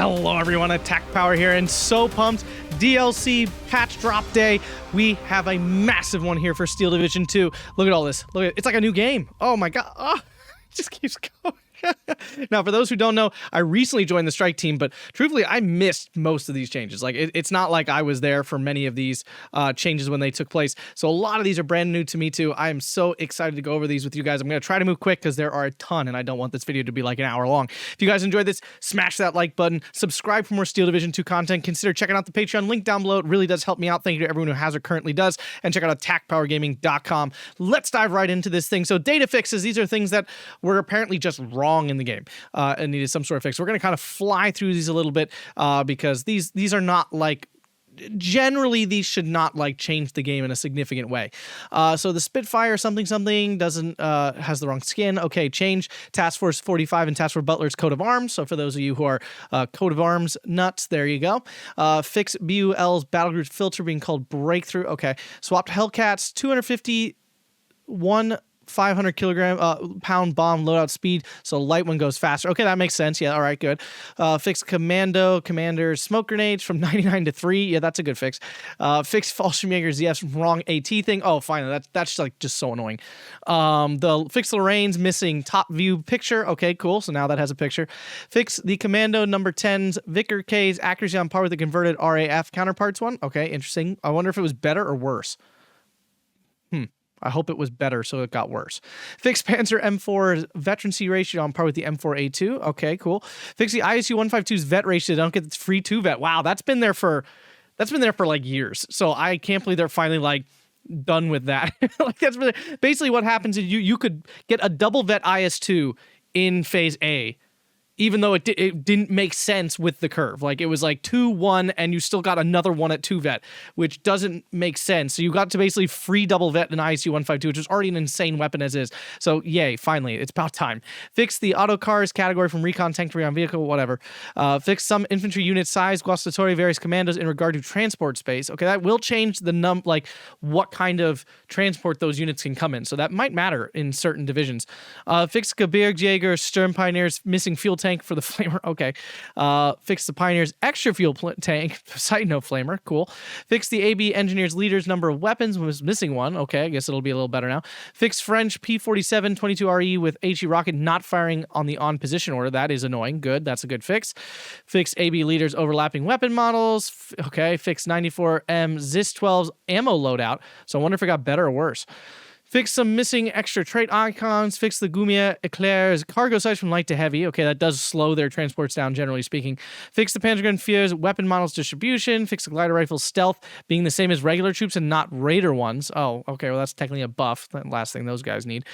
Hello everyone, Atkpwr here, and so pumped. DLC patch drop day. We have a massive one here for Steel Division 2. Look at all this. Look at it's like a new game. Oh my god. Oh, it just keeps going. Now, for those who don't know, I recently joined the strike team, but truthfully, I missed most of these changes. Like, it's not like I was there for many of these changes when they took place. So a lot of these are brand new to me too. I am so excited to go over these with you guys. I'm going to try to move quick because there are a ton, and I don't want this video to be like an hour long. If you guys enjoyed this, smash that like button, subscribe for more Steel Division 2 content, consider checking out the Patreon link down below. It really does help me out. Thank you to everyone who has or currently does, and check out Atkpwrgaming.com. Let's dive right into this thing. So data fixes, these are things that were apparently just wrong in the game. And needed some sort of fix. We're going to kind of fly through these a little bit because these are not like, generally these should not like change the game in a significant way. So the Spitfire something doesn't has the wrong skin. Okay, change Task Force 45 and Task Force Butler's coat of arms. So for those of you who are coat of arms nuts, there you go. Fix BUL's battlegroup filter being called breakthrough. Okay, swapped Hellcats 251 500 pound bomb loadout speed, so light one goes faster. Okay, that makes sense. Yeah, all right, good. Fix commander smoke grenades from 99 to 3. Yeah, that's a good fix. Fix Fallschirmjäger ZF's wrong AT thing. Oh, finally, that's like just so annoying. Fix Lorraine's missing top view picture. Okay, cool. So now that has a picture. Fix the Commando number 10's Vickers K's accuracy on par with the converted RAF counterparts one. Okay, interesting. I wonder if it was better or worse. I hope it was better, so it got worse. Fix Panzer M4's veterancy ratio on par with the M4A2. Okay, cool. Fix the ISU 152's vet ratio. Don't get the free 2 vet. Wow, that's been there for like years. So I can't believe they're finally like done with that. Like that's really, basically what happens is you could get a double vet IS2 in phase A, even though it didn't make sense with the curve. Like, it was like 2-1, and you still got another one at 2 vet, which doesn't make sense. So you got to basically free double vet in ISU 152, which is already an insane weapon as is. So yay, finally, it's about time. Fix the auto cars category from recon, tank to recon vehicle, whatever. Fix some infantry unit size, guastatori, various commandos in regard to transport space. Okay, that will change the like what kind of transport those units can come in. So that might matter in certain divisions. Fix Gebirgsjäger, Sturm Pioneers missing fuel tank for the flamer. Okay. Fix the Pioneers extra fuel tank. Side note flamer. Cool. Fix the AB Engineers leaders number of weapons. Was missing one. Okay. I guess it'll be a little better now. Fix French P-47 22RE with HE rocket not firing on the on position order. That is annoying. Good. That's a good fix. Fix AB leaders overlapping weapon models. Okay. Fix 94M ZIS-12's ammo loadout. So I wonder if it got better or worse. Fix some missing extra trait icons. Fix the Gumia Eclair's cargo size from light to heavy. Okay, that does slow their transports down, generally speaking. Fix the Panzergrenadier's weapon models distribution. Fix the glider rifle's stealth being the same as regular troops and not raider ones. Oh, okay, well, that's technically a buff. That last thing those guys need.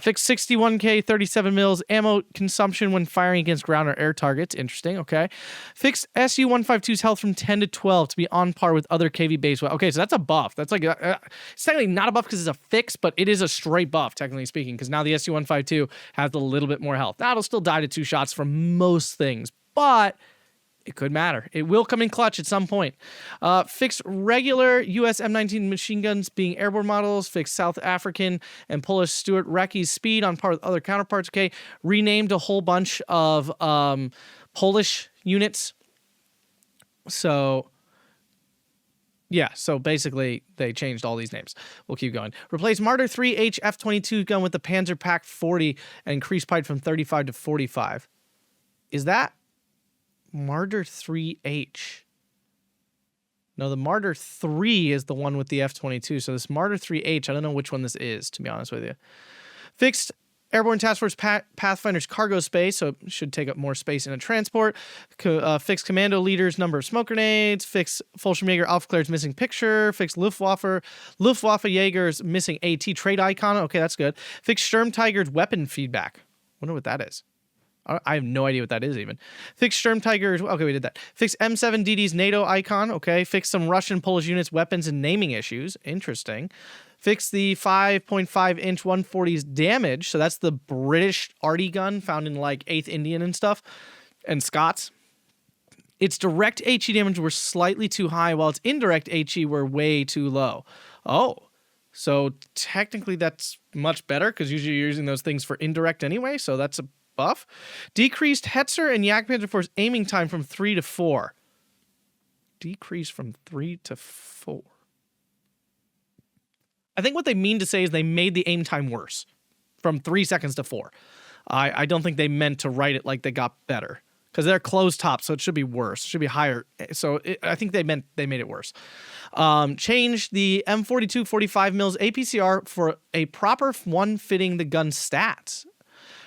Fix 61K 37 mils ammo consumption when firing against ground or air targets. Interesting, okay. Fix SU-152's health from 10 to 12 to be on par with other KV base. Okay, so that's a buff. That's like, it's technically not a buff because it's a fix, but it is a straight buff, technically speaking, because now the SU-152 has a little bit more health. Now, it'll still die to 2 shots from most things, but it could matter. It will come in clutch at some point. Fix regular US M19 machine guns being airborne models. Fix South African and Polish Stuart Recce's speed on par with other counterparts. Okay, renamed a whole bunch of Polish units. So yeah, so basically they changed all these names. We'll keep going. Replace Marder 3H F-22 gun with the Panzer Pack 40 and increase height from 35 to 45. Is that Marder 3H? No, the Marder 3 is the one with the F-22. So this Marder 3H, I don't know which one this is, to be honest with you. Fixed Airborne Task Force Pathfinder's cargo space, so it should take up more space in a transport. Fix Commando Leader's number of smoke grenades. Fix Fallschirmjäger Aufklär's missing picture. Fix Luftwaffe Jäger's missing AT trait icon. Okay, that's good. Fix Sturmtiger's weapon feedback. Wonder what that is. I have no idea what that is even. Fix Sturmtiger's... Okay, we did that. Fix M7DD's NATO icon. Okay. Fix some Russian Polish units, weapons, and naming issues. Interesting. Fix the 5.5-inch 140's damage. So that's the British arty gun found in like 8th Indian and stuff. And Scots. Its direct HE damage were slightly too high, while its indirect HE were way too low. Oh. So technically that's much better, because usually you're using those things for indirect anyway. So that's a buff. Decreased Hetzer and Jagdpanzer Force aiming time from 3 to 4. Decreased from 3 to 4. I think what they mean to say is they made the aim time worse from 3 seconds to 4. I don't think they meant to write it like they got better because they're closed top, so it should be worse. It should be higher. So I think they made it worse. Change the M42 45 mils APCR for a proper one fitting the gun stats.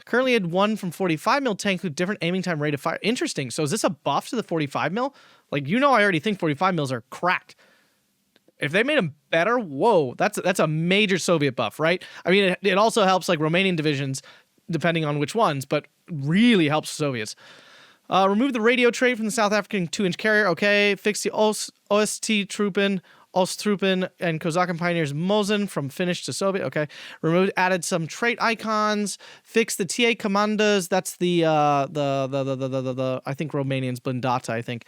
Currently had one from 45 mil tank with different aiming time, rate of fire. Interesting. So is this a buff to the 45 mil? Like, I already think 45 mils are cracked. If they made them better, whoa, that's a major Soviet buff, right? I mean, it also helps like Romanian divisions, depending on which ones, but really helps Soviets. Remove the radio tray from the South African 2-inch carrier. Okay. Fix the OST Truppen, Osttruppen, and Kosaken Pioneers Mosin from Finnish to Soviet. Okay. Added some trait icons. Fix the TA Commandos. That's the I think Romanians Blindata, I think.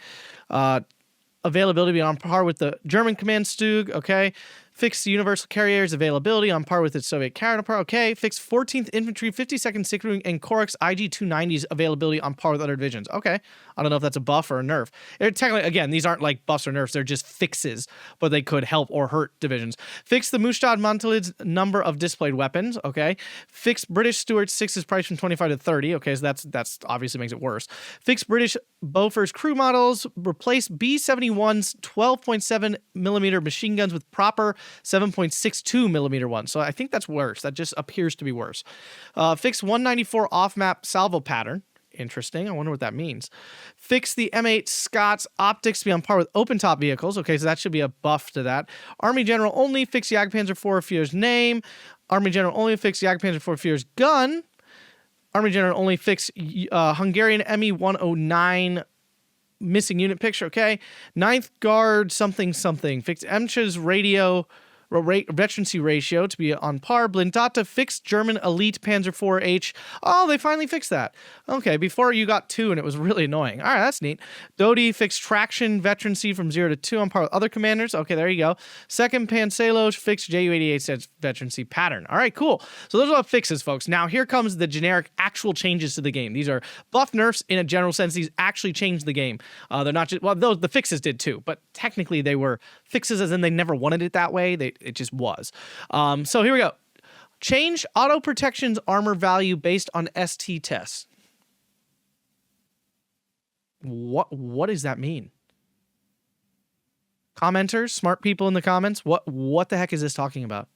Availability be on par with the German Command Stug. Okay. Fix the Universal Carrier's availability on par with its Soviet counterpart. Okay. Fix 14th Infantry, 52nd Siegfried, and Koraks IG-290's availability on par with other divisions. Okay. I don't know if that's a buff or a nerf. Technically, again, these aren't like buffs or nerfs. They're just fixes, but they could help or hurt divisions. Fix the Mustad Mantelid's number of displayed weapons. Okay. Fix British Stuart 6's price from 25 to 30. Okay. So that's obviously makes it worse. Fix British Beaufort's crew models. Replace B-71's 12.7 millimeter machine guns with proper 7.62 millimeter one. So I think that's worse. That just appears to be worse. Fix 194 off-map salvo pattern. Interesting. I wonder what that means. Fix the M8 Scott's optics to be on par with open-top vehicles. Okay, so that should be a buff to that. Army General only. Fix Jagdpanzer IV Führer's name. Army General only. Fix Jagdpanzer IV Führer's gun. Army General only. Fix Hungarian ME-109 missing unit picture. Okay. 9th Guard something. Fix Emcha's radio veterancy ratio to be on par. Blindata fixed German elite Panzer IV-H. Oh, they finally fixed that. Okay, before you got 2 and it was really annoying. All right, that's neat. Dodi fixed traction veterancy from 0 to 2 on par with other commanders. Okay, there you go. 2nd Panselos fixed Ju-88 veterancy pattern. All right, cool. So those are all fixes, folks. Now here comes the generic actual changes to the game. These are buff nerfs in a general sense. These actually changed the game. They're not just, well, the fixes did too, but technically they were fixes as in they never wanted it that way. It just was. So here we go. Change auto protection's armor value based on ST tests. What does that mean? Commenters, smart people in the comments, what the heck is this talking about?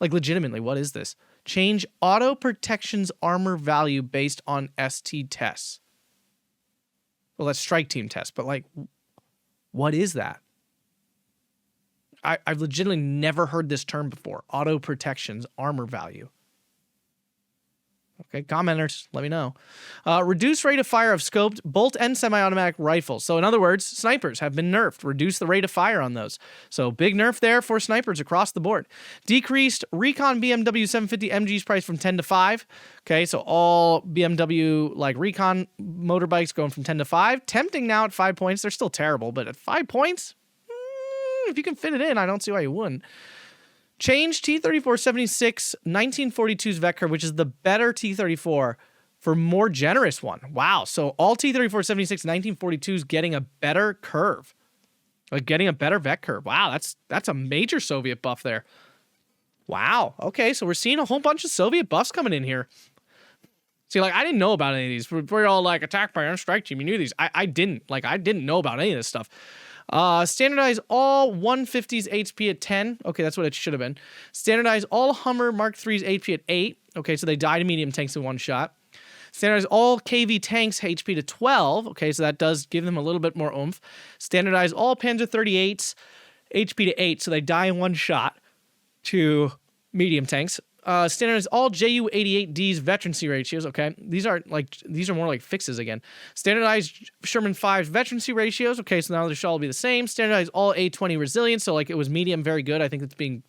Like, legitimately, what is this? Change auto protection's armor value based on ST tests. Well, that's strike team tests, but like, what is that? I've legitimately never heard this term before. Auto protection's armor value. Okay, commenters, let me know. Reduce rate of fire of scoped bolt and semi-automatic rifles. So in other words, snipers have been nerfed. Reduce the rate of fire on those. So big nerf there for snipers across the board. Decreased recon BMW 750 MG's price from 10 to 5. Okay, so all BMW like recon motorbikes going from 10 to 5. Tempting now at 5 points. They're still terrible, but at 5 points, if you can fit it in, I don't see why you wouldn't. Change T-3476 1942's vet curve, which is the better T-34, for more generous one. Wow. So all T-3476 1942's getting a better curve. Like getting a better vet curve. Wow, that's a major Soviet buff there. Wow. Okay, so we're seeing a whole bunch of Soviet buffs coming in here. See, like, I didn't know about any of these. Before you're all like, attack by strike team, you knew these. I didn't. Like, I didn't know about any of this stuff. Standardize all 150's HP at 10. Okay, that's what it should have been. Standardize all Hummer Mark III's HP at 8. Okay, so they die to medium tanks in one shot. Standardize all KV tanks HP to 12. Okay, so that does give them a little bit more oomph. Standardize all Panzer 38's HP to 8, so they die in one shot to medium tanks. Standardize all Ju-88D's veterancy ratios. Okay, these are more like fixes again. Standardize Sherman 5's veterancy ratios. Okay, so now they should all be the same. Standardize all A-20 resilience. So like it was medium, very good. I think it's being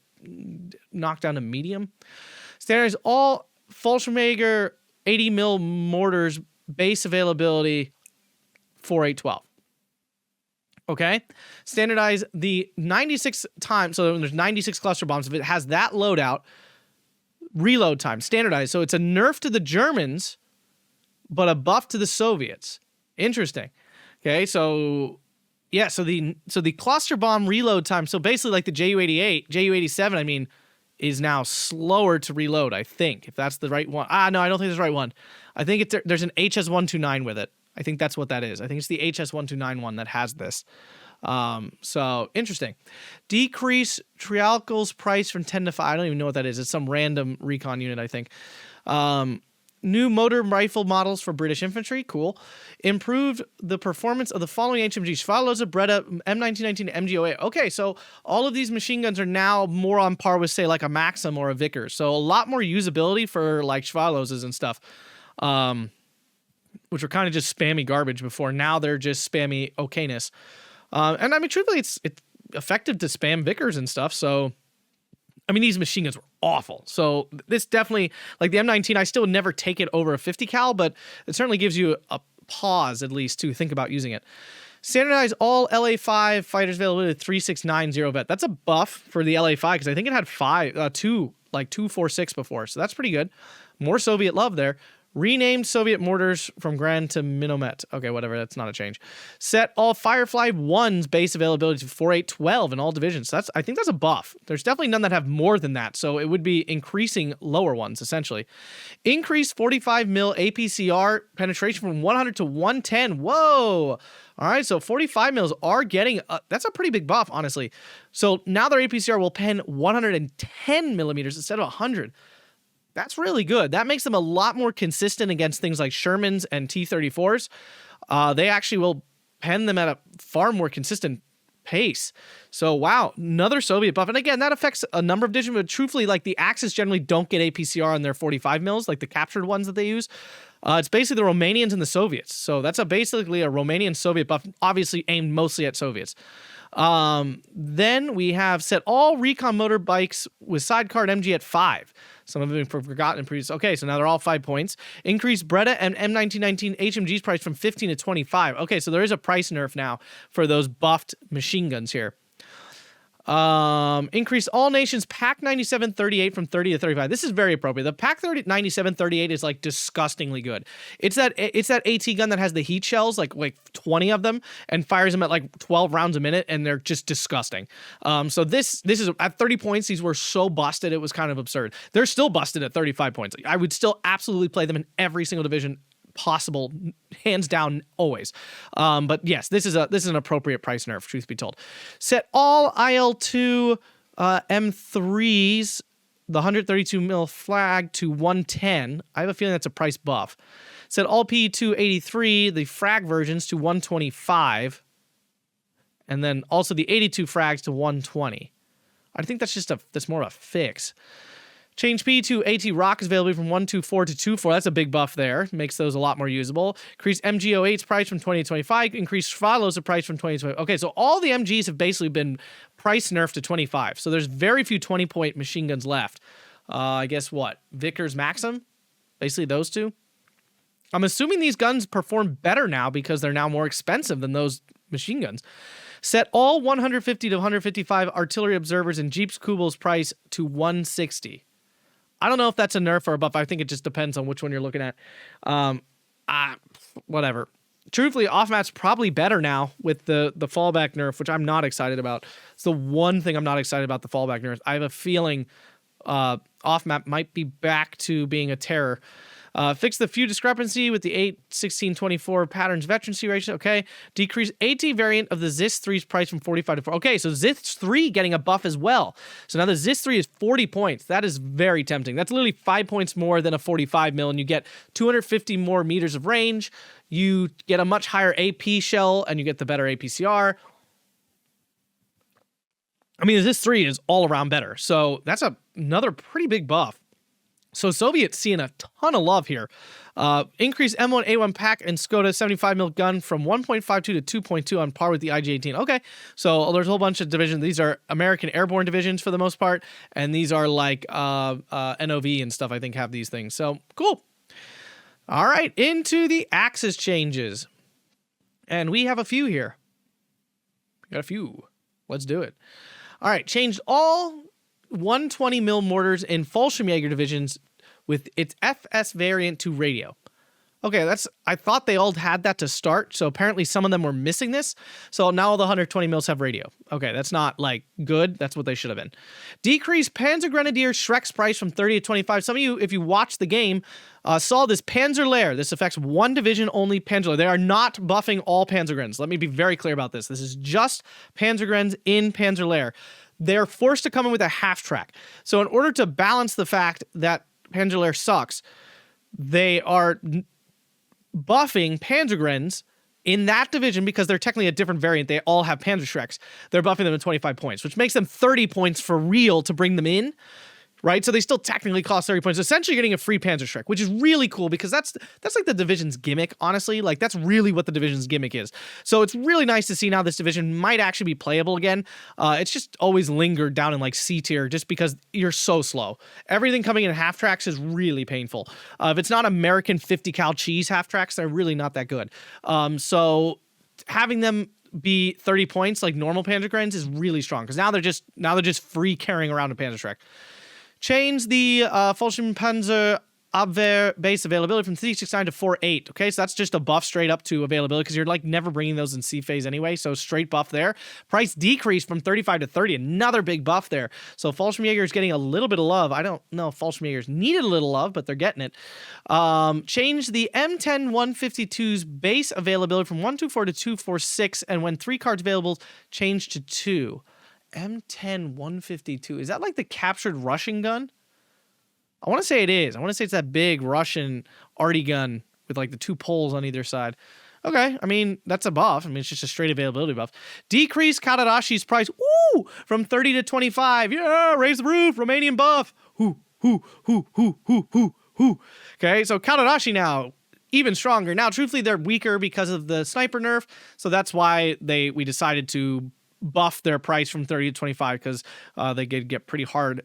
knocked down to medium. Standardize all Fallschirmjäger 80 mil mortars base availability 4812. Okay, standardize the 96 times. So there's 96 cluster bombs. If it has that loadout. Reload time, standardized. So it's a nerf to the Germans, but a buff to the Soviets. Interesting. Okay, so yeah, so the cluster bomb reload time, so basically like the Ju-88, Ju-87, I mean, is now slower to reload, I think, if that's the right one. No, I don't think it's the right one. I think there's an HS-129 with it. I think that's what that is. I think it's the HS-129 one that has this. So interesting. Decrease Trialcal's price from 10 to 5. I don't even know what that is. It's some random recon unit, I think. New motor rifle models for British infantry. Cool. Improved the performance of the following HMGs. Schwarzlose, Breda, M1919, MG08. Okay, so all of these machine guns are now more on par with, say, like a Maxim or a Vickers. So a lot more usability for, like, Schwarzloses and stuff, which were kind of just spammy garbage before. Now they're just spammy okayness. And, I mean, truthfully, it's effective to spam Vickers and stuff, so... I mean, these machine guns were awful. So this definitely, like the M19, I still would never take it over a 50 cal, but it certainly gives you a pause at least to think about using it. Standardize all LA5 fighters availability with 3690 vet. That's a buff for the LA5 because I think it had 246 before, so that's pretty good. More Soviet love there. Renamed Soviet mortars from Grand to Minomet. Okay, whatever, that's not a change. Set all Firefly 1's base availability to 4812 in all divisions. So I think that's a buff. There's definitely none that have more than that, so it would be increasing lower ones, essentially. Increase 45 mil APCR penetration from 100 to 110. Whoa! All right, so 45 mils are getting... that's a pretty big buff, honestly. So now their APCR will pen 110 millimeters instead of 100. That's really good. That makes them a lot more consistent against things like Shermans and T-34s. They actually will pen them at a far more consistent pace. So, wow, another Soviet buff. And again, that affects a number of divisions, but truthfully, like the Axis generally don't get APCR on their 45 mils, like the captured ones that they use. It's basically the Romanians and the Soviets. So that's basically a Romanian-Soviet buff, obviously aimed mostly at Soviets. Then we have set all recon motorbikes with sidecar and MG at 5. Some of them have been forgotten in previous. Okay, so now they're all 5 points. Increase Breda and M1919 HMG's price from 15 to 25. Okay, so there is a price nerf now for those buffed machine guns here. Increase all nations PAC 9738 from 30 to 35. This is very appropriate. The PAC 9738 is like disgustingly good. It's that AT gun that has the heat shells, like 20 of them, and fires them at like 12 rounds a minute, and they're just disgusting. So this is at 30 points. These were so busted, it was kind of absurd. They're still busted at 35 points. I would still absolutely play them in every single division possible, hands down, always. But yes, this is an appropriate price nerf, truth be told. Set all IL-2 M3s, the 132 mil flag, to 110. I have a feeling that's a price buff. Set all P283, the frag versions, to 125, and then also the 82 frags to 120. I think that's more of a fix. Change P to AT Rock's availability from 124 to 24. That's a big buff there. Makes those a lot more usable. Increase MG08's price from 20 to 25. Increase Schwarzlose's price from 20 to 20. Okay, so all the MGs have basically been price nerfed to 25. So there's very few 20-point machine guns left. I guess what? Vickers Maxim? Basically those two. I'm assuming these guns perform better now because they're now more expensive than those machine guns. Set all 150 to 155 artillery observers in Jeeps Kubel's price to 160. I don't know if that's a nerf or a buff. I think it just depends on which one you're looking at. Whatever. Truthfully, off-map's probably better now with the fallback nerf, which I'm not excited about. It's the one thing I'm not excited about, the fallback nerf. I have a feeling off-map might be back to being a terror. Fix the few discrepancy with the 8-16-24 patterns veterancy ratio. Okay. Decrease AT variant of the ZIS-3's price from 45 to 4. Okay, so ZIS-3 getting a buff as well. So now the ZIS-3 is 40 points. That is very tempting. That's literally 5 points more than a 45 mil, and you get 250 more meters of range. You get a much higher AP shell, and you get the better APCR. I mean, the ZIS-3 is all around better. So that's another pretty big buff. So Soviets seeing a ton of love here. Increase M1A1 pack and Skoda 75 mil gun from 1.52 to 2.2 on par with the IG-18. Okay, so there's a whole bunch of divisions. These are American airborne divisions for the most part, and these are like NOV and stuff, I think, have these things. So cool. All right, into the Axis changes. And we have a few here. We got a few. Let's do it. All right, changed all 120 mil mortars in Fallschirmjäger divisions with its FS variant to radio. Okay, I thought they all had that to start, so apparently some of them were missing this. So now all the 120 mils have radio. Okay, that's not, like, good. That's what they should have been. Decrease Panzer Grenadier Shrek's price from 30 to 25. Some of you, if you watched the game, saw this Panzer Lair. This affects one division only Panzer Lair. They are not buffing all Panzergrens. Let me be very clear about this. This is just Panzergrens in Panzer Lair. They're forced to come in with a half track. So in order to balance the fact that Panzer Lair sucks, they are buffing Panzergrens in that division because they're technically a different variant. They all have Panzer Shreks. They're buffing them at 25 points, which makes them 30 points for real to bring them in, right? So they still technically cost 30 points. Essentially getting a free Panzer Shrek, which is really cool because that's like the division's gimmick, honestly. Like, that's really what the division's gimmick is. So it's really nice to see now this division might actually be playable again. It's just always lingered down in, like, C tier just because you're so slow. Everything coming in half tracks is really painful. If it's not American 50 cal cheese half tracks, they're really not that good. So having them be 30 points like normal Panzergrens is really strong because now they're just free carrying around a Panzer Shrek. Change the Fallschirmpanzer Abwehr base availability from 369 to 48. Okay, so that's just a buff straight up to availability because you're, like, never bringing those in C phase anyway. So straight buff there. Price decreased from 35 to 30. Another big buff there. So Fallschirmjäger is getting a little bit of love. I don't know if Fallschirmjägers needed a little love, but they're getting it. Change the M10 152's base availability from 124 to 246, and when 3 cards available, change to 2. M10 152. Is that like the captured Russian gun? I want to say it is. I want to say it's that big Russian arty gun with, like, the 2 poles on either side. Okay, I mean, that's a buff. I mean, it's just a straight availability buff. Decrease Kadarashi's price, from 30 to 25. Yeah, raise the roof, Romanian buff. Okay, so Kadarashi now, even stronger. Now, truthfully, they're weaker because of the sniper nerf, so that's why we decided to buff their price from 30 to 25 because they could get pretty hard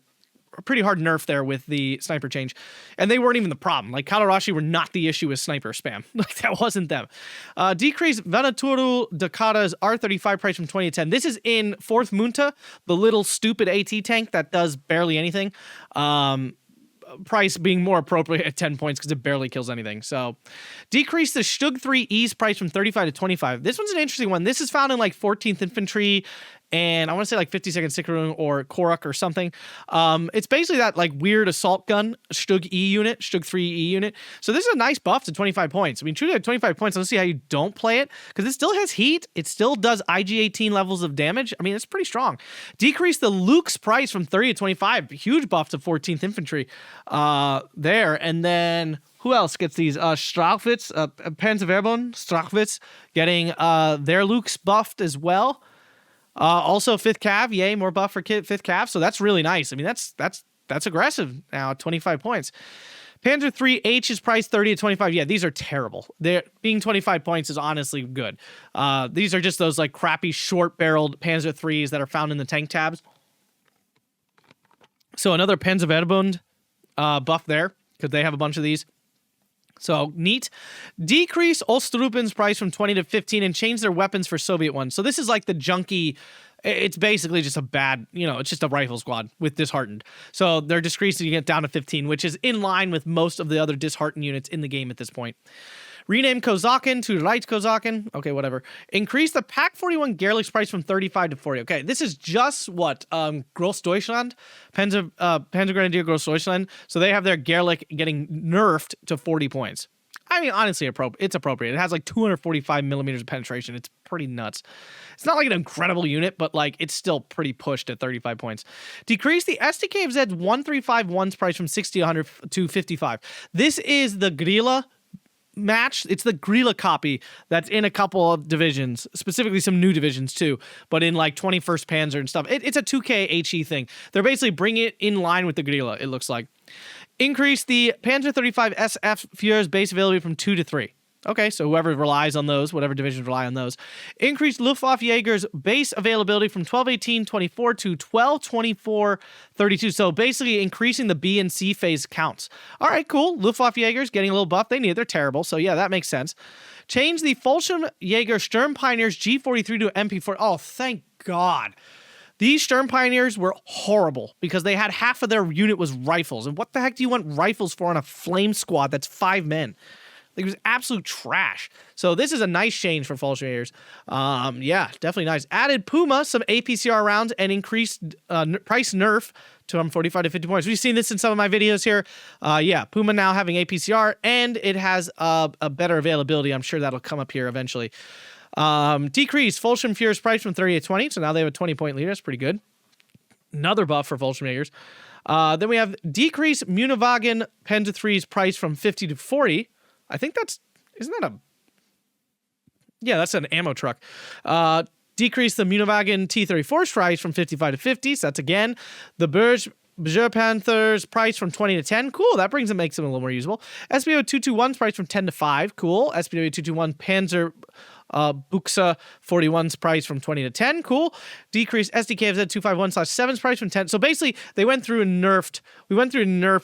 nerf there with the sniper change. And they weren't even the problem. Like, Kalarashi were not the issue with sniper spam. Like, that wasn't them. Decrease Venaturu Dakata's R35 price from 20 to 10. This is in 4th Munta, the little stupid AT tank that does barely anything. Price being more appropriate at 10 points because it barely kills anything. So, decrease the Stug 3E's price from 35 to 25. This one's an interesting one. This is found in, like, 14th Infantry and I want to say, like, 52nd Sikarung or Koruk or something. It's basically that, like, weird assault gun Stug E unit, Stug 3E unit. So this is a nice buff to 25 points. I mean, truly at 25 points, I don't see how you don't play it because it still has heat. It still does IG-18 levels of damage. I mean, it's pretty strong. Decrease the Luke's price from 30 to 25. Huge buff to 14th Infantry there. And then who else gets these? Strachwitz, Panzerverbund, Strachwitz getting their Luke's buffed as well. Also 5th Cav, yay, more buff for 5th Cav, so that's really nice. I mean, that's aggressive now, 25 points. Panzer 3H is priced 30 to 25. Yeah, these are terrible. They're being 25 points is honestly good. These are just those, like, crappy short-barreled Panzer 3s that are found in the tank tabs. So another Panzerverbund buff there, because they have a bunch of these. So, neat. Decrease Ostrupen's price from 20 to 15 and change their weapons for Soviet ones. So this is like the junky, it's basically just a bad, it's just a rifle squad with disheartened. So they're decreasing it down to 15, which is in line with most of the other disheartened units in the game at this point. Rename Kozakin to Light Kozakin. Okay, whatever. Increase the Pack 41 Gerlich's price from 35 to 40. Okay, this is just what Großdeutschland, Panzergrenadier Großdeutschland. So they have their Gerlich getting nerfed to 40 points. I mean, honestly, it's appropriate. It has like 245 millimeters of penetration. It's pretty nuts. It's not like an incredible unit, but like it's still pretty pushed at 35 points. Decrease the SDKFZ 1351's price from 60 to 100 to 55. This is the Grilla match. It's the Grilla copy that's in a couple of divisions, specifically some new divisions too, but in like 21st Panzer and stuff. It's a 2K HE thing. They're basically bringing it in line with the Grilla, it looks like. Increase the Panzer 35 SF Führer's base availability from 2 to 3. Okay, so whoever relies on those, whatever divisions rely on those. Increase Luftwaffenjäger's base availability from 12-18-24 to 12-24-32. So basically increasing the B and C phase counts. All right, cool. Luftwaffenjäger's getting a little buff. They need it. They're terrible. So yeah, that makes sense. Change the Fallschirmjäger Sturm Pioneers G43 to MP4. Oh, thank God. These Sturm Pioneers were horrible because they had half of their unit was rifles. And what the heck do you want rifles for on a flame squad that's 5 men? Like, it was absolute trash. So this is a nice change for Fallschirmjägers. Yeah, definitely nice. Added Puma some APCR rounds and increased price nerf to 45 to 50 points. We've seen this in some of my videos here. Yeah, Puma now having APCR, and it has a better availability. I'm sure that'll come up here eventually. Decreased Fallschirmjäger's price from 30 to 20, so now they have a 20-point lead. That's pretty good. Another buff for Fallschirmjägers. Then we have decreased Muniwagen Panzer III's price from 50 to 40. I think isn't that yeah, that's an ammo truck. Decrease the Muniwagen T-34's price from 55 to 50. So that's, again, the Berge Panther's price from 20 to 10. Cool. That makes them a little more usable. SBO 221's price from 10 to 5. Cool. SBW 221 Panzer Buxa 41's price from 20 to 10. Cool. Decreased SDKFZ 251/7's price from 10. So basically, we went through and nerfed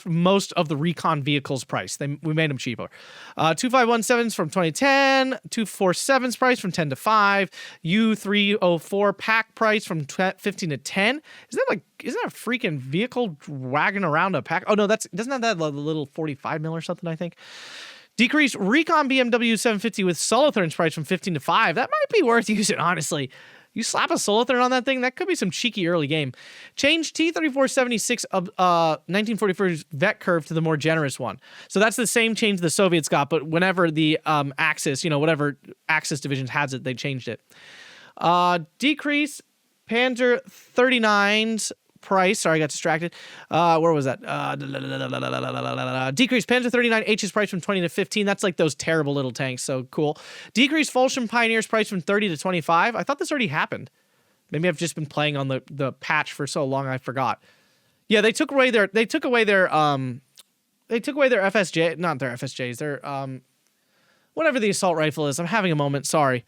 most of the recon vehicles' price. We made them cheaper. 2517's from 2010. 247's price from 10 to 5. U304 pack price from 15 to 10. Isn't that a freaking vehicle wagging around a pack? Oh no, doesn't that have a little 45 mil or something, I think? Decreased Recon BMW 750 with Solotherm's price from 15 to 5. That might be worth using, honestly. You slap a Solotherm on that thing, that could be some cheeky early game. Change T-3476 of 1944's vet curve to the more generous one. So that's the same change the Soviets got, but whenever the Axis, whatever Axis division has it, they changed it. Decrease Panzer 39's price. Sorry, I got distracted. Where was that? Decreased Panzer 39H's price from 20 to 15. That's like those terrible little tanks. So cool. Decreased Fallschirm Pioneer's price from 30 to 25. I thought this already happened. Maybe I've just been playing on the patch for so long I forgot. Yeah, they took away their FSJ, not their FSJs. Their whatever the assault rifle is. I'm having a moment. Sorry.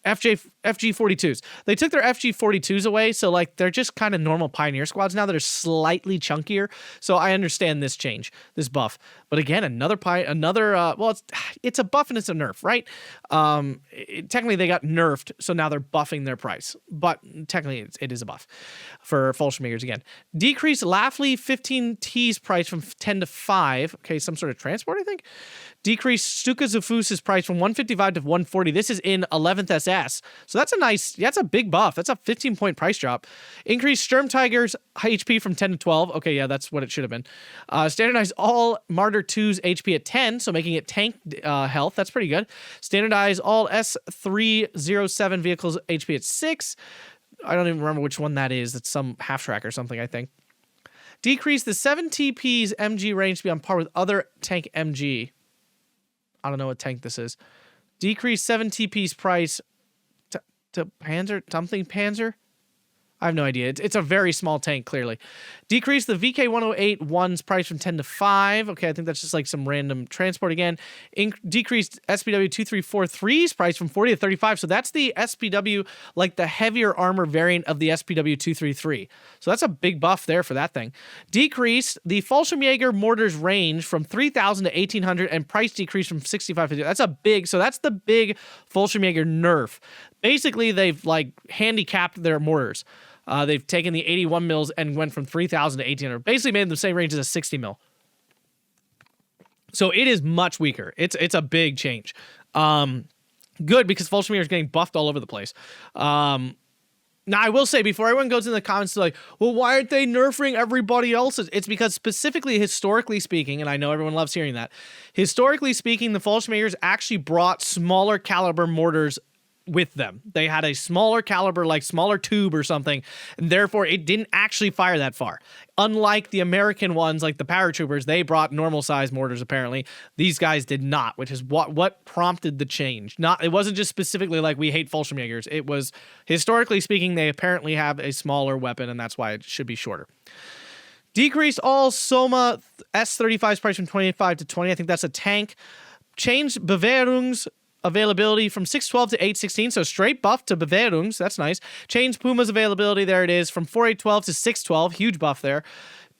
FG42s. They took their FG42s away, so like they're just kind of normal Pioneer squads now that are slightly chunkier. So I understand this change, this buff. But again, well, it's a buff and it's a nerf, right? Technically they got nerfed, so now they're buffing their price. But technically it is a buff for Fallschirmjägers again. Decrease Lafley 15T's price from 10 to 5. Okay, some sort of transport, I think. Decrease Stuka Zufus's price from 155 to 140. This is in 11th SS. So that's a big buff. That's a 15-point price drop. Increase Sturm Tiger's HP from 10 to 12. Okay, yeah, that's what it should have been. Standardize all Martyr 2's HP at 10, so making it tank health. That's pretty good. Standardize all S307 vehicles HP at 6. I don't even remember which one that is. It's some half-track or something, I think. Decrease the 7TP's MG range to be on par with other tank MG. I don't know what tank this is. Decrease 7TP's price to Panzer, something Panzer? I have no idea. It's a very small tank, clearly. Decrease the VK-108-1's price from 10 to 5. Okay, I think that's just like some random transport again. Decreased SPW-2343's price from 40 to 35. So that's the SPW, like the heavier armor variant of the SPW-233. So that's a big buff there for that thing. Decreased the Fallschirmjäger mortar's range from 3,000 to 1,800 and price decrease from 65 to 50. That's the big Fallschirmjäger nerf. Basically, they've like handicapped their mortars. They've taken the 81 mils and went from 3,000 to 1,800. Basically made them the same range as a 60 mil. So it is much weaker. It's a big change. Good, because Fallschirmjäger is getting buffed all over the place. Now, I will say, before everyone goes in the comments, like, well, why aren't they nerfing everybody else's? It's because specifically, historically speaking, and I know everyone loves hearing that, historically speaking, the Fallschirmjägers actually brought smaller caliber mortars with them. They had a smaller caliber, like smaller tube or something, and therefore it didn't actually fire that far. Unlike the American ones, like the paratroopers, they brought normal size mortars apparently. These guys did not, which is what prompted the change. It wasn't just specifically like we hate Fallschirmjägers. It was, historically speaking, they apparently have a smaller weapon, and that's why it should be shorter. Decreased all Soma S-35's price from 25 to 20. I think that's a tank. Changed Bewährungs availability from 612 to 816, so straight buff to Bewährungs. That's nice. Changed Puma's availability, there it is, from 4812 to 612. Huge buff there.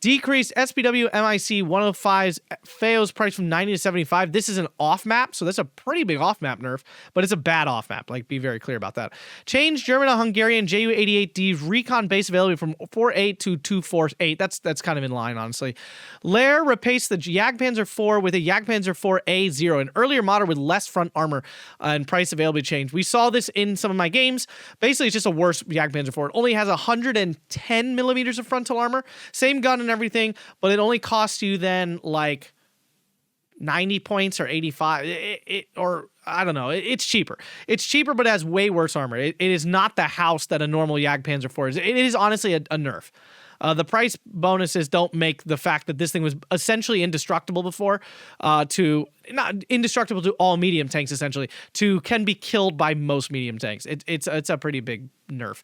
Decreased SPW MIC 105's FAO's price from 90 to 75. This is an off map, so that's a pretty big off map nerf, but it's a bad off map. Like, be very clear about that. Change German and Hungarian Ju-88D's recon base availability from 4.8 to 2.48. That's kind of in line, honestly. Lair replaced the Jagdpanzer 4 with a Jagdpanzer 4A0, an earlier model with less front armor and price availability change. We saw this in some of my games. Basically, it's just a worse Jagdpanzer 4. It only has 110 millimeters of frontal armor. Same gun and everything, but it only costs you then like 90 points or 85 or I don't know. It's cheaper. It's cheaper, but it has way worse armor. It is not the house that a normal Jagdpanzer 4 is. It is honestly a nerf. The price bonuses don't make the fact that this thing was essentially indestructible before to not indestructible to all medium tanks, essentially, to can be killed by most medium tanks. It's a pretty big nerf.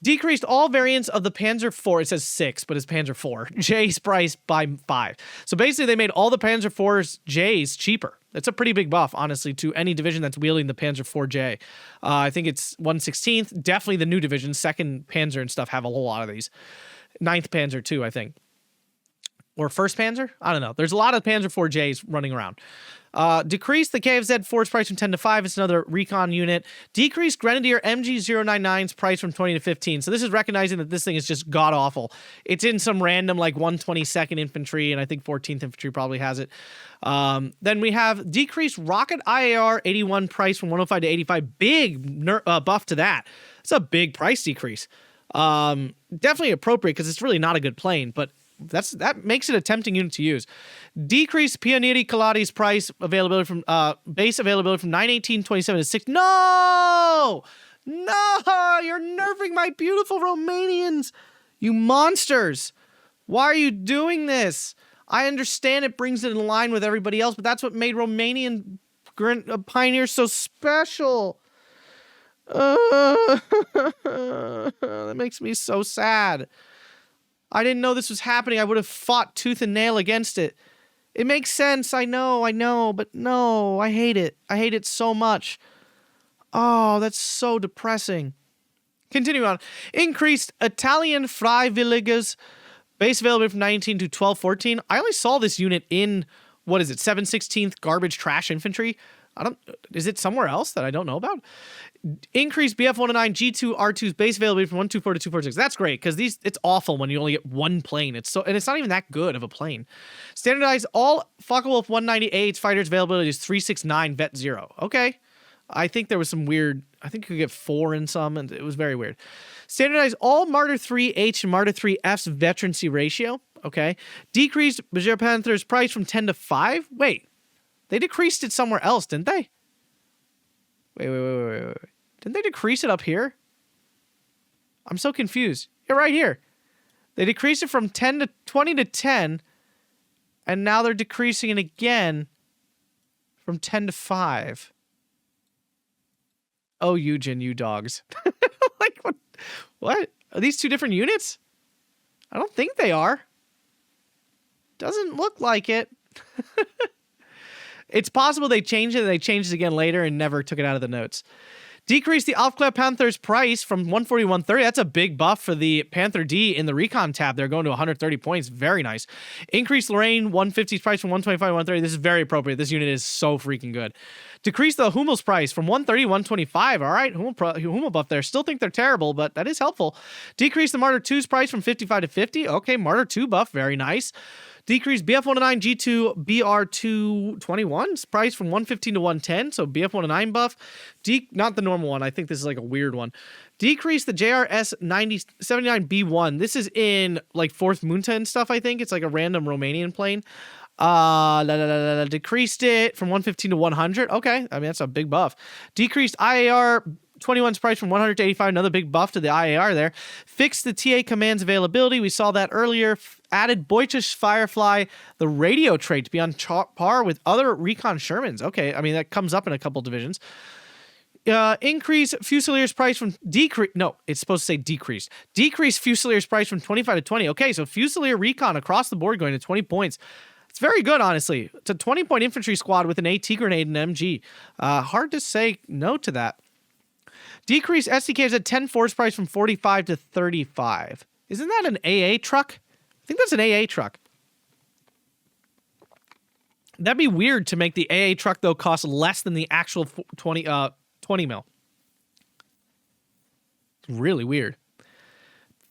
Decreased all variants of the Panzer IV. It says 6, but it's Panzer IV. J's price by 5. So basically, they made all the Panzer IV's J's cheaper. That's a pretty big buff, honestly, to any division that's wielding the Panzer IV-J. I think it's 1/16th. Definitely the new division. 2nd Panzer and stuff have a whole lot of these. 9th Panzer, too, I think. Or 1st Panzer? I don't know. There's a lot of Panzer IV-Js running around. Decreased the KFZ 4's price from 10 to 5. It's another recon unit. Decreased Grenadier MG099's price from 20 to 15. So this is recognizing that this thing is just god-awful. It's in some random, like, 122nd Infantry, and I think 14th Infantry probably has it. Then we have decreased Rocket IAR 81 price from 105 to 85. Big buff to that. It's a big price decrease. Definitely appropriate because it's really not a good plane, but that makes it a tempting unit to use. Decreased Pionieri Calati's price availability from base availability from 918.27 to 6. No, you're nerfing my beautiful Romanians, you monsters! Why are you doing this? I understand it brings it in line with everybody else, but that's what made Romanian pioneers so special. That makes me so sad. I didn't know this was happening. I would have fought tooth and nail against it. It makes sense. I know, but no, I hate it. I hate it so much. Oh, that's so depressing. Continue on. Increased Italian Freiwilliges base availability from 19 to 12-14. I only saw this unit in, 7/16th garbage trash infantry. Is it somewhere else that I don't know about? Increased BF 109 G2 R2's base availability from 124 to 246. That's great because it's awful when you only get one plane. And it's not even that good of a plane. Standardized all Focke-Wulf 198 fighters availability is 369 Vet 0. Okay. I think there was some weird. I think you could get 4 in some, and it was very weird. Standardized all Martyr 3H and Martyr 3F's veterancy ratio. Okay. Decreased Bajor Panther's price from 10 to 5. Wait. They decreased it somewhere else, didn't they? Wait. Didn't they decrease it up here? I'm so confused. Yeah, right here. They decreased it from 20 to 10, and now they're decreasing it again from 10 to 5. Oh, Eugen, you dogs. Like, what? Are these two different units? I don't think they are. Doesn't look like it. It's possible they changed it and they changed it again later and never took it out of the notes. Decreased the Atkpwr Panther's price from 140 to 130. That's a big buff for the Panther D in the recon tab. They're going to 130 points. Very nice. Increased Lorraine 150's price from 125 to 130. This is very appropriate. This unit is so freaking good. Decreased the Hummel's price from 130 to 125. All right, Hummel buff there. Still think they're terrible, but that is helpful. Decreased the Martyr 2's price from 55 to 50. Okay, Martyr 2 buff. Very nice. Decreased BF 109 G2 BR221's price from 115 to 110. So BF 109 buff. Not the normal one. I think this is like a weird one. Decreased the JRS 79B1. This is in like 4th Munta and stuff, I think. It's like a random Romanian plane. Decreased it from 115 to 100. Okay. I mean, that's a big buff. Decreased IAR 21's price from 100 to 85. Another big buff to the IAR there. Fixed the TA commands availability. We saw that earlier. Added Beutsch Firefly, the radio trait, to be on par with other recon Shermans. Okay. I mean, that comes up in a couple divisions. Increase Fusilier's price from it's supposed to say decreased. Decreased Fusilier's price from 25 to 20. Okay. So Fusilier recon across the board going to 20 points. It's very good, honestly. It's a 20-point infantry squad with an AT grenade and MG. Hard to say no to that. Decreased SDKs at 10 force price from 45 to 35. Isn't that an AA truck? I think that's an AA truck. That'd be weird to make the AA truck, though, cost less than the actual 20 mil. Really weird.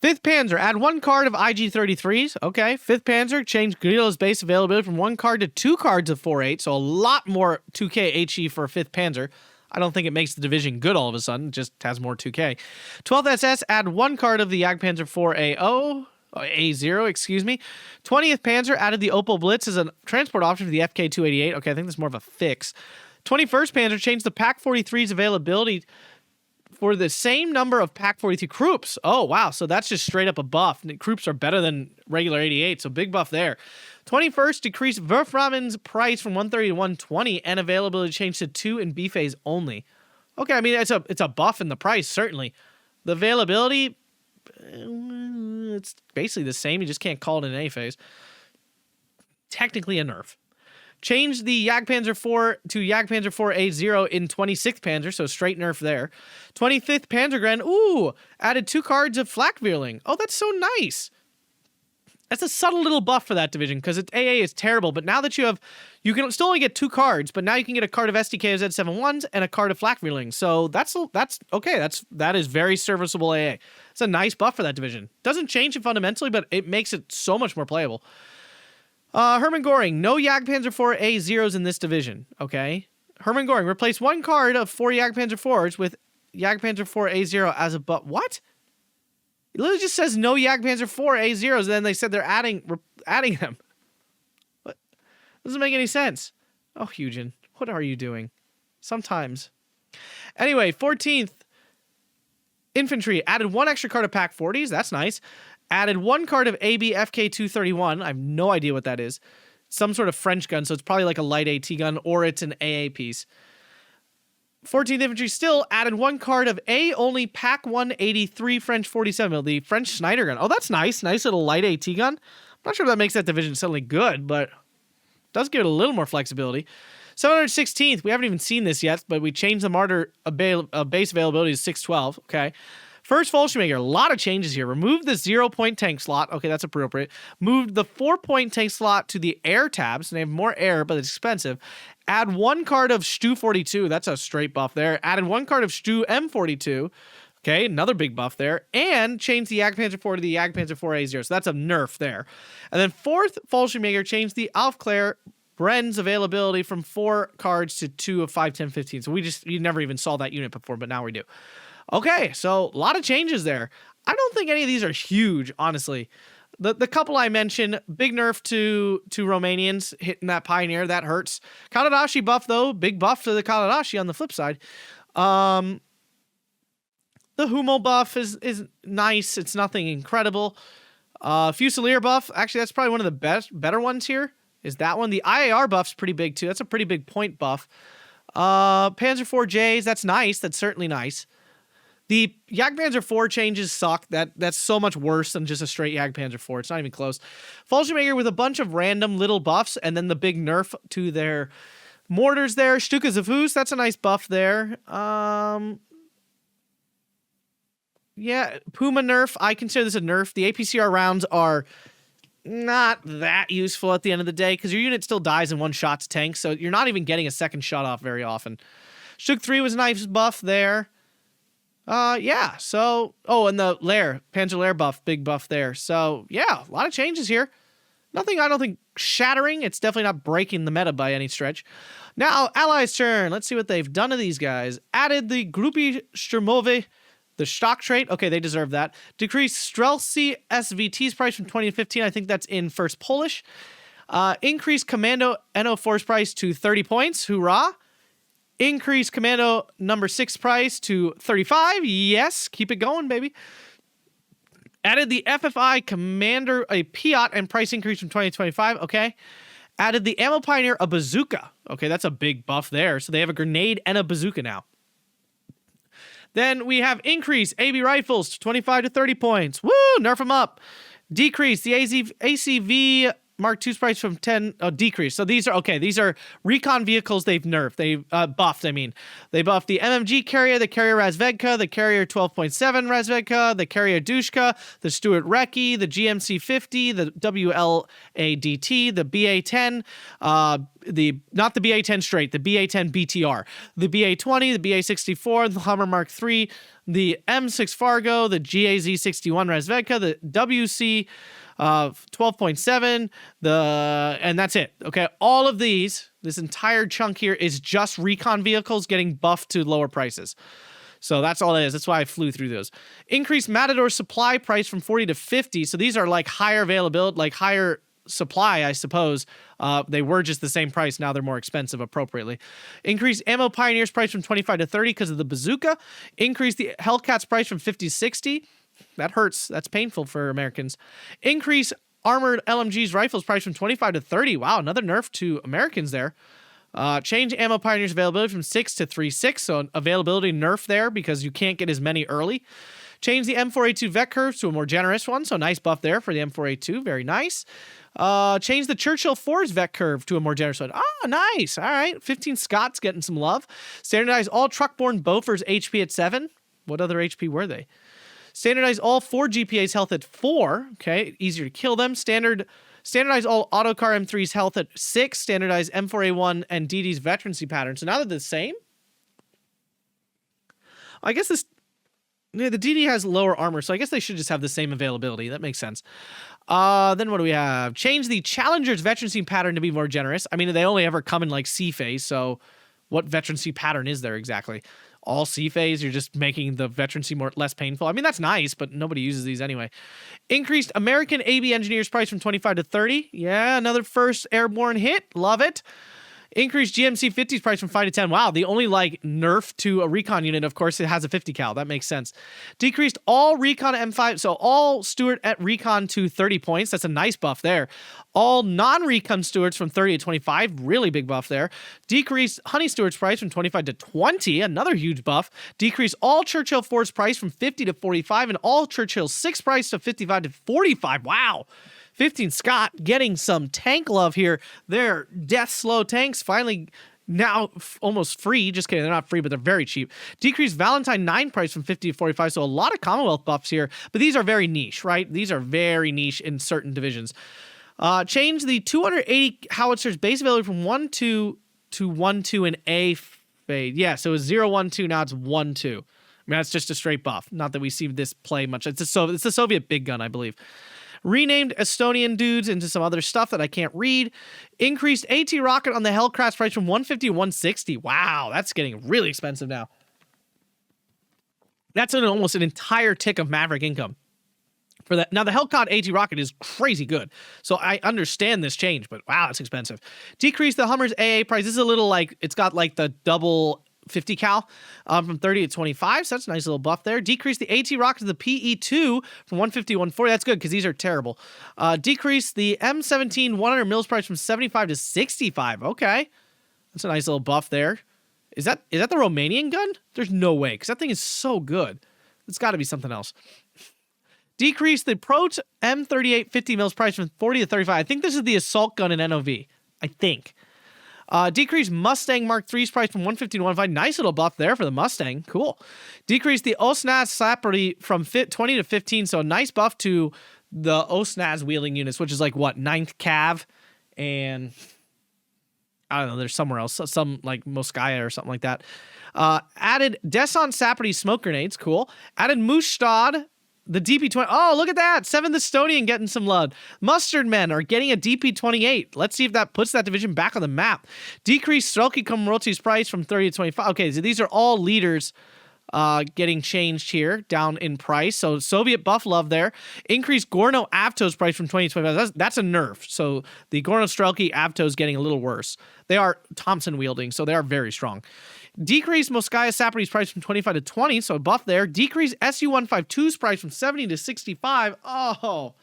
5th Panzer, add 1 card of IG-33s. Okay. 5th Panzer, change Guerrilla's base availability from 1 card to 2 cards of 4.8, so a lot more 2K HE for 5th Panzer. I don't think it makes the division good all of a sudden, it just has more 2K. 12th SS, add 1 card of the Jagdpanzer 4A0. A0, excuse me. 20th Panzer added the Opel Blitz as a transport option for the FK-288. Okay, I think that's more of a fix. 21st Panzer changed the Pak-43's availability for the same number of Pak-43 Krupps. Oh, wow, so that's just straight up a buff. Krupps are better than regular 88, so big buff there. 21st decreased Wolframen's price from 130 to 120 and availability changed to 2 in B phase only. Okay, I mean, it's a buff in the price, certainly. The availability, it's basically the same. You just can't call it an A phase. Technically a nerf. Changed the Jagdpanzer 4 to Jagdpanzer 4A0 in 26th Panzer, so straight nerf there. 25th Panzergren, ooh, added 2 cards of Flakvierling. Oh, that's so nice. That's a subtle little buff for that division, because AA is terrible, but now that you can still only get 2 cards, but now you can get a card of SDK Z71s and a card of Flakvierling. So that's okay. That is very serviceable AA. It's a nice buff for that division. Doesn't change it fundamentally, but it makes it so much more playable. Hermann Goring, no Jagdpanzer 4 A0s in this division, okay? Hermann Goring, replace 1 card of 4 Jagdpanzer 4s with Jagdpanzer 4 A0 as a buff. What? It literally just says no Jagdpanzer 4 A0s, and then they said they're adding them. What? Doesn't make any sense. Oh, Hugin, what are you doing? Sometimes. Anyway, 14th Infantry added 1 extra card of Pak-40s. That's nice. Added 1 card of AB FK-231. I have no idea what that is. Some sort of French gun, so it's probably like a light AT gun, or it's an AA piece. 14th Infantry still added 1 card of A-only Pak-183 French 47mm, the French Schneider gun. Oh, that's nice. Nice little light AT gun. I'm not sure if that makes that division suddenly good, but it does give it a little more flexibility. 716th, we haven't even seen this yet, but we changed the Martyr base availability to 612. Okay. First Fallschirmjäger, a lot of changes here. Removed the 0-point tank slot. Okay, that's appropriate. Moved the 4-point tank slot to the air tabs. So they have more air, but it's expensive. Add 1 card of Stu 42. That's a straight buff there. Added 1 card of Stu M42. Okay, another big buff there. And changed the Jagdpanzer 4 to the Jagdpanzer 4A0. So that's a nerf there. And then 4th Fallschirmjäger changed the Aufklär Bren's availability from 4 cards to 2 of 5, 10, 15. So you never even saw that unit before, but now we do. Okay, so a lot of changes there. I don't think any of these are huge, honestly. The couple I mentioned, big nerf to Romanians hitting that Pioneer, that hurts. Kadadashi buff, though, big buff to the Kadadashi on the flip side. The Hummel buff is nice. It's nothing incredible. Fusilier buff, actually, that's probably one of the better ones here, is that one. The IAR buff's pretty big, too. That's a pretty big point buff. Panzer 4Js, that's nice. That's certainly nice. The Jagdpanzer 4 changes suck. That's so much worse than just a straight Jagdpanzer 4. It's not even close. Fallschirmjäger with a bunch of random little buffs, and then the big nerf to their mortars there. Stukas of Hus, that's a nice buff there. Yeah, Puma nerf. I consider this a nerf. The APCR rounds are not that useful at the end of the day, because your unit still dies in 1 shot to tanks, so you're not even getting a second shot off very often. Stuk 3 was a nice buff there. Yeah, so, oh, and the Panzer Lair buff, big buff there. So, yeah, a lot of changes here. Nothing, I don't think, shattering. It's definitely not breaking the meta by any stretch. Now, Allies' turn. Let's see what they've done to these guys. Added the Gruppe Sturmove, the stock trait. Okay, they deserve that. Decreased Strelcy SVT's price from 20 to 15. I think that's in First Polish. Increased Commando NO Force price to 30 points. Hoorah. Increase Commando number 6 price to 35. Yes, keep it going, baby. Added the FFI Commander a Piat and price increase from 20 to 25. Okay. Added the Ammo Pioneer a bazooka. Okay, that's a big buff there. So they have a grenade and a bazooka now. Then we have increase AB rifles to 25 to 30 points. Woo, nerf them up. Decrease the ACV Mark II's price from 10 decreased. So these are okay. These are recon vehicles they've nerfed. They buffed. I mean, they buffed the MMG carrier, the carrier Razvedka, the carrier 12.7 Razvedka, the carrier Dushka, the Stuart Recce, the GMC 50, the WLADT, the BA10, not the BA10 straight, the BA10 BTR, the BA20, the BA64, the Hummer Mark III, the M6 Fargo, the GAZ61 Razvedka, the WC 12.7, and that's it. Okay, all of these, this entire chunk here is just recon vehicles getting buffed to lower prices. So that's all it is. That's why I flew through those. Increased Matador supply price from 40 to 50. So these are like higher availability, like higher supply, I suppose. They were just the same price. Now they're more expensive appropriately. Increased Ammo Pioneers price from 25 to 30 because of the bazooka. Increased the Hellcats price from 50 to 60. That hurts. That's painful for Americans. Increase Armored LMG's rifles price from 25 to 30. Wow, another nerf to Americans there. Change Ammo Pioneers availability from 6 to 3.6. So availability nerf there because you can't get as many early. Change the M4A2 vet curves to a more generous one. So nice buff there for the M4A2. Very nice. Change the Churchill 4's vet curve to a more generous one. Oh, nice. All right. 15 Scots getting some love. Standardize all truck-borne Bofors HP at 7. What other HP were they? Standardize all 4 GPA's health at 4. Okay, easier to kill them. Standardize all Autocar M3's health at 6. Standardize M4A1 and DD's veterancy pattern. So now they're the same. I guess this... Yeah, the DD has lower armor, so I guess they should just have the same availability. That makes sense. Then what do we have? Change the Challenger's veterancy pattern to be more generous. I mean, they only ever come in like C phase, so what veterancy pattern is there exactly? All C phase, you're just making the veterancy less painful. I mean, that's nice, but nobody uses these anyway. Increased American AB Engineers price from 25 to 30. Yeah, another first airborne hit. Love it. Increased GMC 50's price from 5 to 10. Wow, the only like nerf to a recon unit, of course, it has a 50 cal. That makes sense. Decreased all recon M5, so all Stuart at recon to 30 points. That's a nice buff there. All non-recon Stuarts from 30 to 25. Really big buff there. Decreased Honey Stuart's price from 25 to 20. Another huge buff. Decreased all Churchill 4's price from 50 to 45 and all Churchill 6 price to 55 to 45. Wow. 15 Scott getting some tank love here. Their death slow tanks finally now almost free. Just kidding, they're not free, but they're very cheap. Decreased Valentine 9 price from 50 to 45, so a lot of Commonwealth buffs here, but these are very niche, right? These are very niche in certain divisions. Change the 280 howitzers base availability from 1-2 to 1-2 in A fade. Yeah, so it was 0-1-2, now it's 1-2. I mean, that's just a straight buff. Not that we see this play much. It's a Soviet big gun, I believe. Renamed Estonian dudes into some other stuff that I can't read. Increased AT rocket on the Hellcats price from 150 to 160. Wow, that's getting really expensive now. That's almost an entire tick of Maverick income for that. Now, the Hellcat AT rocket is crazy good, so I understand this change, but wow, it's expensive. Decrease the Hummer's AA price. This is a little like, it's got like the double 50 cal from 30 to 25, so that's a nice little buff there. Decrease the AT rocket to the PE2 from 150 to 140. That's good because these are terrible. Decrease the M17 100 mils price from 75 to 65. Okay, that's a nice little buff there. Is that the Romanian gun? There's no way, because that thing is so good. It's got to be something else. Decrease the Prote M38 50 mils price from 40 to 35. I think this is the assault gun in NOV. I think. Decrease Mustang Mark III's price from 150 to 150. Nice little buff there for the Mustang. Cool. Decrease the OSNAS Sappy from 20 to 15. So a nice buff to the OSNAS wheeling units, which is like what, 9th Cav, and I don't know, there's somewhere else, some like Moskaya or something like that. Added Desant Sappy smoke grenades. Cool. Added Mustad. The DP-20. Oh, look at that. 7th Estonian getting some love. Mustard Men are getting a DP-28. Let's see if that puts that division back on the map. Decrease Strelki Komoroti's price from 30 to 25. Okay, so these are all leaders getting changed here, down in price. So Soviet buff love there. Increase Gorno Avto's price from 20 to 25. That's a nerf. So the Gorno Strelki Avto's getting a little worse. They are Thompson wielding, so they are very strong. Decrease Moskaya Sapri's price from 25 to 20, so a buff there. Decrease SU-152's price from 70 to 65. Oh,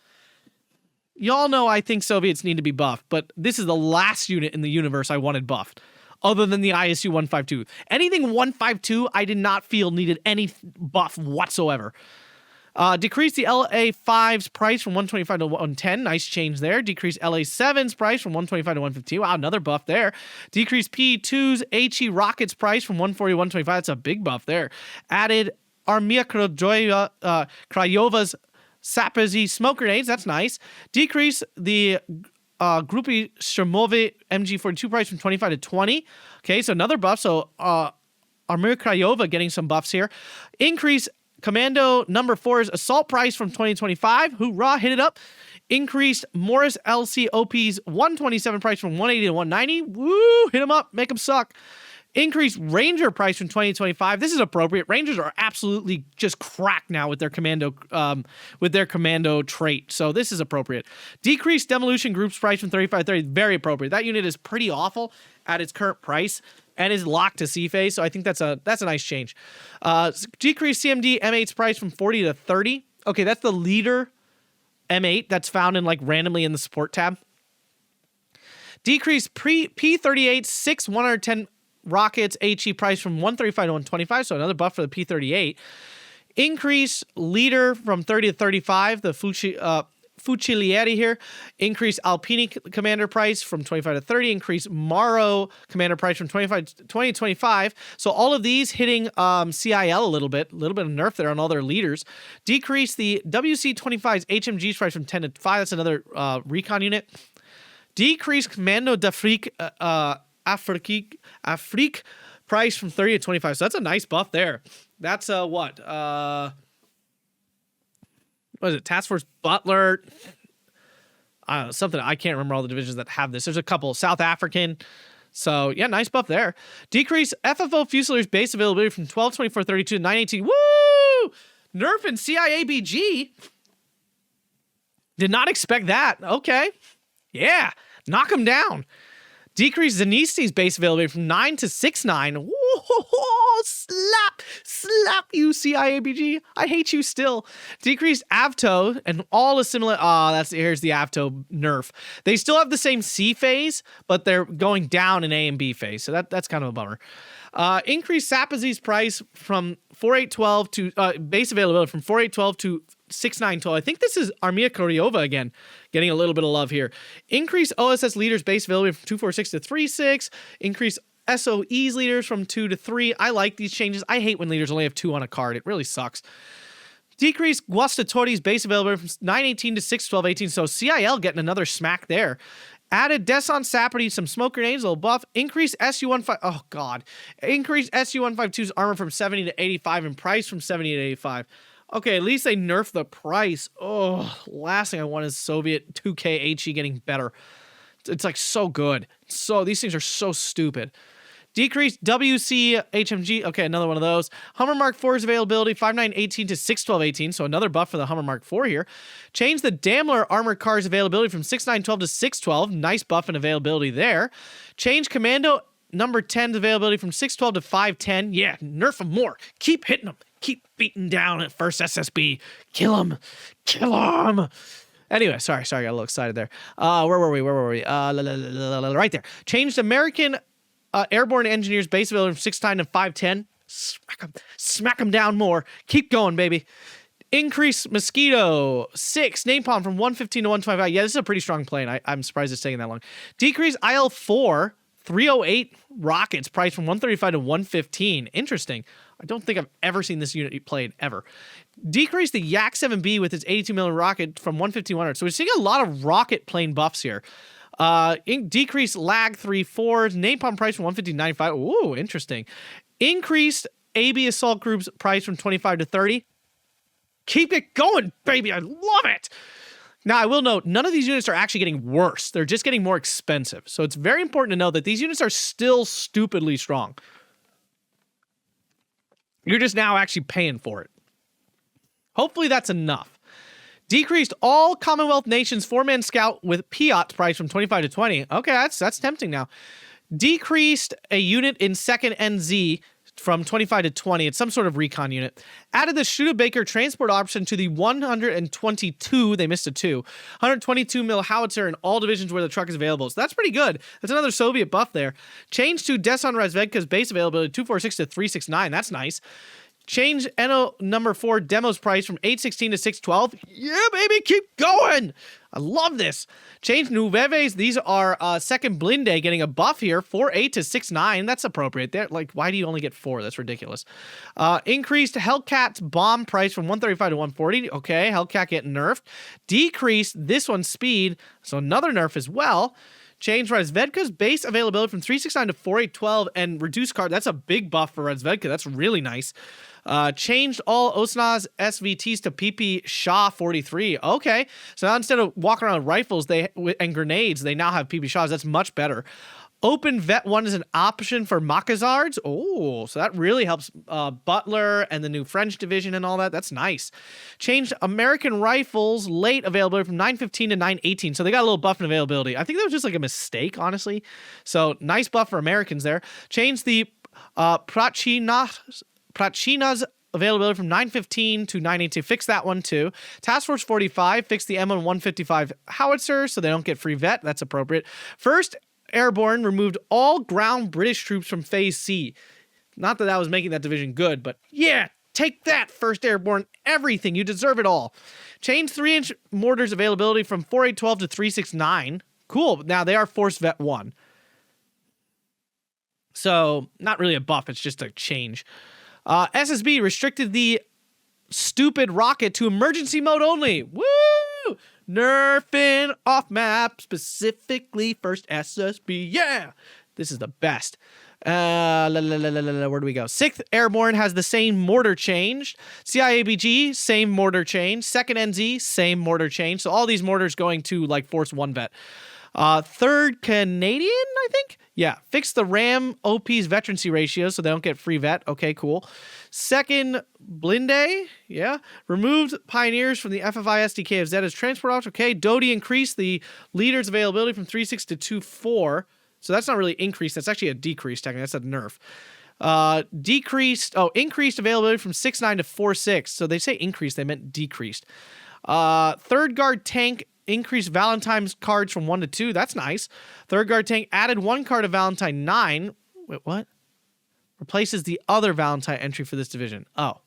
y'all know I think Soviets need to be buffed, but this is the last unit in the universe I wanted buffed, other than the ISU-152. Anything 152, I did not feel needed any buff whatsoever. Decrease the LA5's price from 125 to 110. Nice change there. Decrease LA7's price from 125 to 115. Wow, another buff there. Decrease P2's HE Rocket's price from 140 to 125. That's a big buff there. Added Armia Krajova's Sapazy smoke grenades. That's nice. Decrease the Grupy Shermove MG42 price from 25 to 20. Okay, so another buff. So Armia Krajova getting some buffs here. Increase Commando number 4's assault price from 2025. Hoorah, hit it up. Increased Morris LCOP's 127 price from 180 to 190. Woo, hit them up, make them suck. Increased Ranger price from 2025. This is appropriate. Rangers are absolutely just cracked now with their commando trait. So this is appropriate. Decreased Demolition Group's price from 35 to 30. Very appropriate. That unit is pretty awful at its current price and is locked to C-phase. So I think that's a nice change. Decreased CMD M8's price from 40 to 30. Okay, that's the leader M8 that's found in like randomly in the support tab. Decreased P38 6 110 rockets HE price from 135 to 125, so another buff for the P38. Increase leader from 30 to 35, the Fucilieri here. Increase Alpini commander price from 25 to 30. Increase Maro commander price from 20 to 25. So all of these hitting CIL a little bit of nerf there on all their leaders. Decrease the WC25's HMG's price from 10 to 5. That's another recon unit. Decrease Commando d'Afrique Afrique price from 30 to 25. So that's a nice buff there. That's what is it? Task Force Butler. I don't know, something. I can't remember all the divisions that have this. There's a couple. South African. So yeah, nice buff there. Decrease FFO Fusileer's base availability from 12/24/32 to 9/18. Woo! Nerf and CIABG. Did not expect that. Okay. Yeah. Knock them down. Decrease Zanisti's base availability from 9 to 6/9. Whoa, slap you, CIABG. I hate you still. Decreased Avto and all assimilate. Here's the Avto nerf. They still have the same C phase, but they're going down in A and B phase. So that's kind of a bummer. Increase Sapazy's price from 4812 to base availability from 4812 to 6912. I think this is Armia Koryova again, getting a little bit of love here. Increase OSS leaders base availability from 246 to 36. Increase SOE's leaders from 2 to 3. I like these changes. I hate when leaders only have 2 on a card. It really sucks. Decrease Guastatori's base availability from 918 to 61218. So CIL getting another smack there. Added Deson Saperty, some smoke grenades, a little buff. Increase SU-15. Oh, God. Increase SU-152's armor from 70 to 85 and price from 70 to 85. Okay, at least they nerfed the price. Oh, last thing I want is Soviet 2K HE getting better. It's like so good. So these things are so stupid. Decrease WC HMG. Okay, another one of those. Hummer Mark 4's availability 5918 to 61218. So another buff for the Hummer Mark 4 here. Change the Daimler armored cars availability from 6912 to 612. Nice buff and availability there. Change Commando number 10's availability from 612 to 510. Yeah, nerf them more. Keep hitting them. Keep beating down at first SSB. Kill them. Kill them. Anyway, sorry, I got a little excited there. Where were we? Right there. Changed American Airborne Engineers base availability from 610 to 510. Smack them down more. Keep going, baby. Increase Mosquito 6 napalm from 115 to 125. Yeah, this is a pretty strong plane. I'm surprised it's taking that long. Decrease IL-4 308 rockets price from 135 to 115. Interesting. I don't think I've ever seen this unit played ever. Decrease the Yak 7B with its 82mm rocket from 150 to 100. So we're seeing a lot of rocket plane buffs here. Decrease Lag 3-4, napalm price from 150 to 95. Ooh, interesting. Increased AB Assault Group's price from 25 to 30. Keep it going, baby. I love it. Now, I will note, none of these units are actually getting worse. They're just getting more expensive. So it's very important to know that these units are still stupidly strong. You're just now actually paying for it. Hopefully that's enough. Decreased all Commonwealth nations 4-man scout with Piot's price from 25 to 20. Okay, that's tempting now. Decreased a unit in 2nd NZ from 25 to 20. It's some sort of recon unit. Added the Studebaker transport option to the 122. They missed a 2. 122 mil howitzer in all divisions where the truck is available. So that's pretty good. That's another Soviet buff there. Changed to Desan Razvedka's base availability 246 to 369. That's nice. Change NO number 4 demos price from 816 to 612. Yeah, baby, keep going. I love this. Change Nueves. These are second Blinde getting a buff here. 4.8 to 6.9. That's appropriate. They're like, why do you only get 4? That's ridiculous. Increased Hellcat's bomb price from 135 to 140. Okay, Hellcat getting nerfed. Decreased this one's speed. So another nerf as well. Change Razvedka's base availability from 369 to 4812 and reduced card. That's a big buff for Razvedka. That's really nice. Changed all Osna's SVTs to PP Shah 43. Okay, so now instead of walking around with rifles and grenades, they now have PP Shahs. That's much better. Open Vet 1 is an option for Makazards. Oh, so that really helps Butler and the new French division and all that. That's nice. Changed American Rifles late availability from 915 to 918. So they got a little buff in availability. I think that was just like a mistake, honestly. So nice buff for Americans there. Changed the Prachina's availability from 915 to 918. Fix that one too. Task Force 45 fixed the M1 155 howitzer so they don't get free vet. That's appropriate. First Airborne removed all ground British troops from Phase C. Not that was making that division good, but yeah, take that, 1st Airborne. Everything. You deserve it all. Changed 3-inch mortars availability from 4812 to 369. Cool. Now they are Force Vet 1. So not really a buff. It's just a change. SSB restricted the stupid rocket to emergency mode only. Woo! Nerfing off map, specifically first SSB. Yeah, this is the best. Where do we go? 6th Airborne has the same mortar change. CIABG, same mortar change. 2nd NZ, same mortar change. So all these mortars going to like Force 1 vet. 3rd Canadian, I think. Yeah, fix the RAM OP's veterancy ratio so they don't get free vet. Okay, cool. 2nd Blinde, yeah. Removed Pioneers from the FFI SDK of Z as transport option. Okay, Doty increased the leaders availability from 3.6 to 2.4. So that's not really increased. That's actually a decrease, technically. That's a nerf. Increased availability from 6.9 to 4.6. So they say increased, they meant decreased. 3rd Guard Tank increased Valentine's cards from 1 to 2. That's nice. 3rd Guard Tank added 1 card of Valentine 9. Wait, what? Replaces the other Valentine entry for this division. Oh,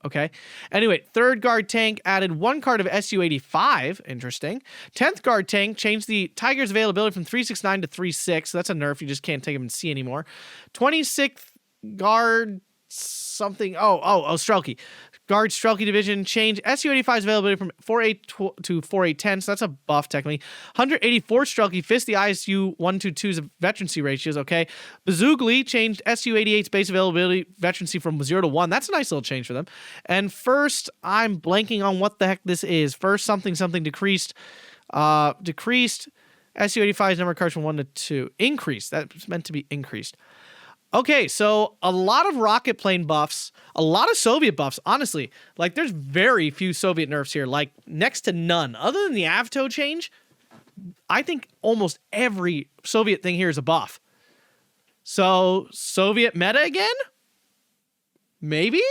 okay. Anyway, 3rd Guard Tank added 1 card of SU-85. Interesting. 10th Guard Tank changed the Tiger's availability from 369 to 36. So that's a nerf. You just can't take them in C anymore. 26th Guard something. Oh, Strelke. Guard Strelke division change SU-85's availability from 4.8 to 4.810, so that's a buff technically. 184 Strelke fist the ISU 122's veterancy ratios, okay. Bazugli changed SU-88's base availability veterancy from 0 to 1. That's a nice little change for them. And first, I'm blanking on what the heck this is. First something decreased. Decreased SU-85's number of cards from 1 to 2. Increased. That's meant to be increased. Okay, so a lot of rocket plane buffs, a lot of Soviet buffs, honestly. Like, there's very few Soviet nerfs here, like, next to none. Other than the Avto change, I think almost every Soviet thing here is a buff. So, Soviet meta again? Maybe?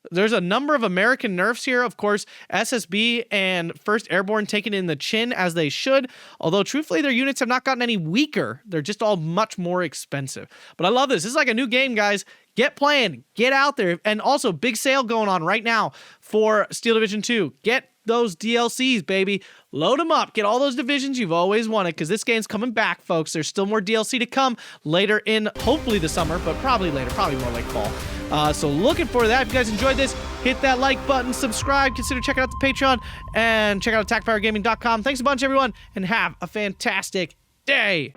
There's a number of American nerfs here. Of course, SSB and 1st Airborne taken in the chin as they should. Although, truthfully, their units have not gotten any weaker. They're just all much more expensive. But I love this. This is like a new game, guys. Get playing. Get out there. And also, big sale going on right now for Steel Division 2. Get those DLCs, baby. Load them up. Get all those divisions you've always wanted, because this game's coming back, folks. There's still more DLC to come later in, hopefully the summer, but probably later. Probably more like fall. So looking forward to that. If you guys enjoyed this, hit that like button, subscribe, consider checking out the Patreon, and check out attackpwrgaming.com. Thanks a bunch, everyone, and have a fantastic day.